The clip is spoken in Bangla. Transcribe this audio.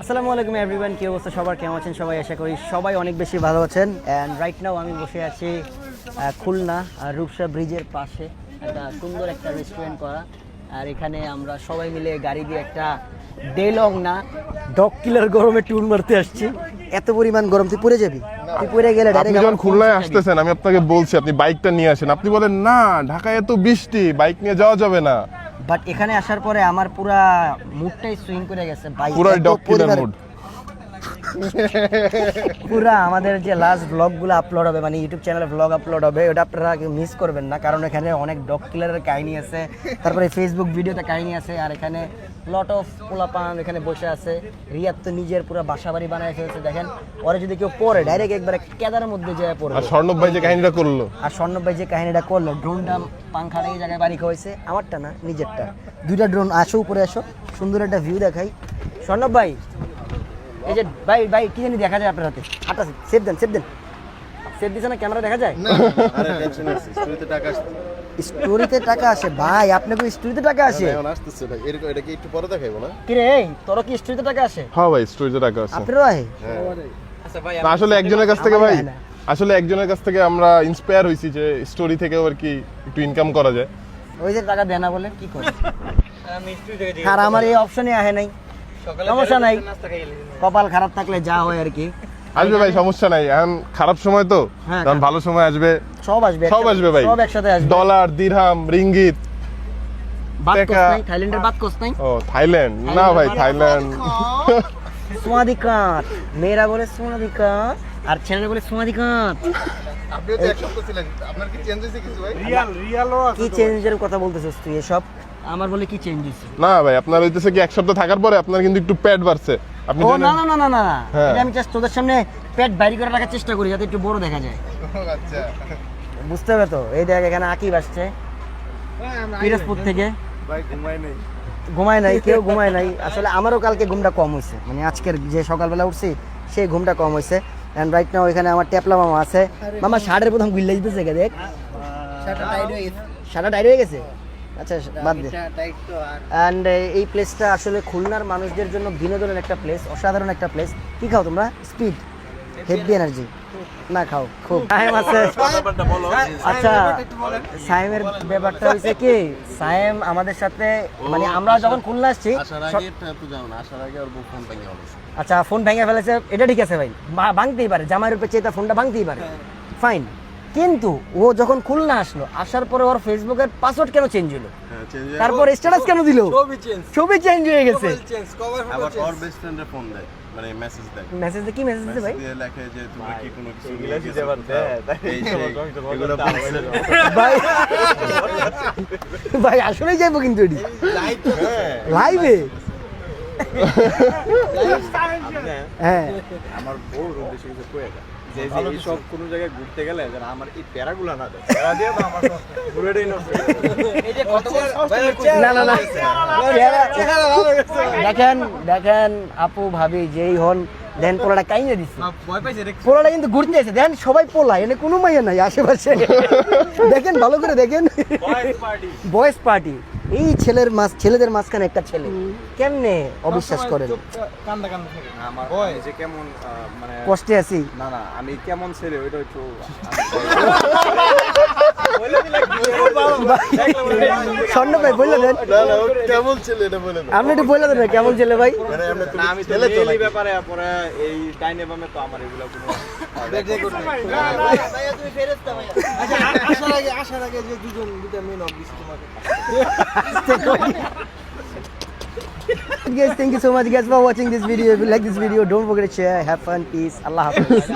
আসসালামু আলাইকুম এভরিওয়ান, কি অবস্থা সবার, কেমন আছেন সবাই? আশা করি সবাই অনেক বেশি ভালো আছেন। অ্যান্ড রাইট নাও আমি বসে আছি খুলনা রূপসা ব্রিজের পাশে একটা সুন্দর একটা রেস্টুরেন্ট করা। আর এখানে আমরা সবাই মিলে গাড়ি দিয়ে একটা ডে লং না 10 কিলোর গরমে ট্যুর মারতে আসছি। এত পরিমাণ গরম, তুই পড়ে যাবি, তুই পড়ে গেলে আপনি যখন খুলনায় আসতেছেন আমি আপনাকে বলছি আপনি বাইকটা নিয়ে আসেন, আপনি বলেন না ঢাকায় এত বৃষ্টি বাইক নিয়ে যাওয়া যাবে না। বাট এখানে আসার পরে আমার পুরা মুডটাই সুইং করে গেছে ভাই, পুরো 10 কিলোর মুড। পুরা আমাদের যে লাস্ট ব্লগগুলো আপলোড হবে, মানে ইউটিউব চ্যানেলে ব্লগ আপলোড হবে, ওটা আপনারা কেউ মিস করবেন না, কারণ এখানে অনেক ডগ কিলারের কাহিনী আছে, তারপরে ফেসবুক ভিডিওতে কাহিনী আছে। আর এখানে লট অফ পোলাপান এখানে বসে আছে। রিয়াদ তো নিজের পুরো বাসা বাড়ি বানায় ফেলছে, দেখেন ওরা যদি কেউ পড়ে ডাইরেক্ট একবারে কেদারের মধ্যে যায় পড়ে। আর স্বর্ণব ভাই যে কাহিনীটা করলো, ড্রোনটা পাংখাটা এই জায়গায় বাড়ি খাওয়াইছে, আমারটা না নিজেরটা। দুইটা ড্রোন, আসো উপরে আসো, সুন্দর একটা ভিউ দেখাই। স্বর্ণব ভাই, এই যে ভাই ভাই কি জানি দেখা যায় আপনার হাতে, হাতটা সেভ দেন সেভ দিছে না, ক্যামেরা দেখা যায়? আরে টেনশন আছে, স্টোরিতে টাকা আসছে। স্টোরিতে টাকা আসে ভাই, আপনাকে স্টোরিতে টাকা আসে? এখন আসতেছে ভাই, এরকম এটা কি একটু পরে দেখাইবো না? কি রে, তোর কি স্টোরিতে টাকা আসে? হ্যাঁ ভাই স্টোরিতে টাকা আছে। আপনারও আহে? আচ্ছা ভাই, না আসলে একজনের কাছ থেকে আমার ভাই, আহে না। আসলে একজনের কাছ থেকে আমরা ইন্সপায়ার হইছি যে স্টোরি থেকেও আর কি একটু ইনকাম করা যায়। ওই যে টাকা দেয় না বলে কি করে? আর আমার এই অপশনে আহে নাই, সমস্যা নাই, কপাল খারাপ থাকলে যা হয় আর কি। আসবে ভাই, সমস্যা নাই, এখন খারাপ সময় তো, হ্যাঁ, তখন ভালো সময় আসবে, সব আসবে, সব আসবে ভাই, সব একসাথে আসবে। ডলার দিরহাম রিঙ্গিত। বাদ কোস টাকা। নাই, থাইল্যান্ডের বাদ কোস নাই। ও থাইল্যান্ড না ভাই, থাইল্যান্ড সোনাদিকাত, মেয়েরা বলে সোনাদিকাত আর ছেলেরা বলে সোনাদিকাত। আপনিও তো এক সপ্তাহ ছিলেন, আপনার কি চেঞ্জ হয়েছে কিছু ভাই? কি চেঞ্জের কথা বলতেছিস তুই এসব? আমার বলে কি চেঞ্জ হইছে? না ভাই, আপনার হইতেছে কি এক সপ্তাহ থাকার পরে আপনার কিন্তু একটু পেট বাড়ছে। আপনি ও জানেন? না না না না না, হ্যাঁ। এটা আমি জাস্ট তোদের সামনে পেট বাইরে করে রাখার চেষ্টা করি যাতে একটু বড় দেখা যায়, আচ্ছা বুঝতে হবে তো। এই দেখ এখানে আকিব আসছে পিরোজপুর থেকে, ভাই ঘুমাই নেই। ঘুমায় নাই, কেউ ঘুমায় নাই। আসলে আমারও কালকে ঘুমটা কম হয়েছে, মানে আজকের যে সকালবেলা উঠছি সেই ঘুমটা কম হয়েছে। অ্যান্ড রাইট নাও এখানে আমার টেপলা মামা আছে। মামা শার্টের প্রথম গুল্লা দিতেছে, দেখ শার্টটা টাইট হয়ে গেছে। আচ্ছা বাদ দে। অ্যান্ড এই প্লেসটা আসলে খুলনার মানুষদের জন্য বিনোদনের একটা প্লেস, অসাধারণ একটা প্লেস। কি খাও তোমরা? স্পিড, হেভি এনার্জি না খাও খুব। সায়েম আছে। আচ্ছা সায়েমের ব্যাপারটা হয়েছে কি, সায়েম আমাদের সাথে মানে আমরা যখন খুলনা আসছি, আসার আগে তো জানো না, আসার আগে ওর বউ ফোন ভেঙে ফেলেছে। আচ্ছা ফোন ভেঙে ফেলেছে, এটা ঠিক আছে ভাই, ভাঙতেই পারে, জামাইয়ের উপরে চেয়ে তার ফোনটা ভাঙতেই পারে, ফাইন। কিন্তু ও যখন খুলনা আসলো, আসার পরে ওর ফেসবুকের পাসওয়ার্ড কেন চেঞ্জ হলো, তারপর স্ট্যাটাস কেন দিল, ছবি চেঞ্জ হয়ে গেছে। আবার ওর বেস্ট ফ্রেন্ডের ফোন দেয়, মানে মেসেজ দেয়। মেসেজে কি মেসেজ দিতে ভাই? দিয়ে লেখে যে তুমি কি কোনো কিছু নিয়ে গেছো এই সেই, এগুলো বলছে। ভাই ভাই আসলেই যাইবো কিন্তু এটি লাইভে। হ্যাঁ আমার বউ বেশি কিছু কয়ে দেয় যে এই সব কোনো জায়গায় ঘুরতে গেলে যেন আমার এই প্যারাগুলো না দেয়, প্যারা দিয়ে তো আমার পুরোটাই নষ্ট হয়ে যায়। না না না, দেখেন দেখেন আপু ভাবি যেই হন, দেন পোলাটা কাইনে দিচ্ছে, পোলাটা কিন্তু ঘুরতে আছে, দেন সবাই পোলা, এনে কোনো মাইয়া নাই আশেপাশে। দেখেন ভালো করে দেখেন, বয়েস পার্টি। এই ছেলেদের মাঝখানে একটা ছেলে, কেমনে অবিশ্বাস করেন? আমার আমি যে কেমন মানে কষ্টে আছি। না না, আমি কেমন ছেলে ওইটা একটু স্বর্ণ ভাই বললে দেন, না না, ও কেমন ছেলে এটা বলে না। আপনি একটু বললে দেন না কেমন ছেলে ভাই। মানে আমরা না, আমি তো এই ব্যাপারে পরে এই ডাইনে বামে তো আমার এগুলো কোনো Guys, thank you so much guys for watching this video. If you like this video, don't forget to share. Have fun. Peace. Allah Hafiz.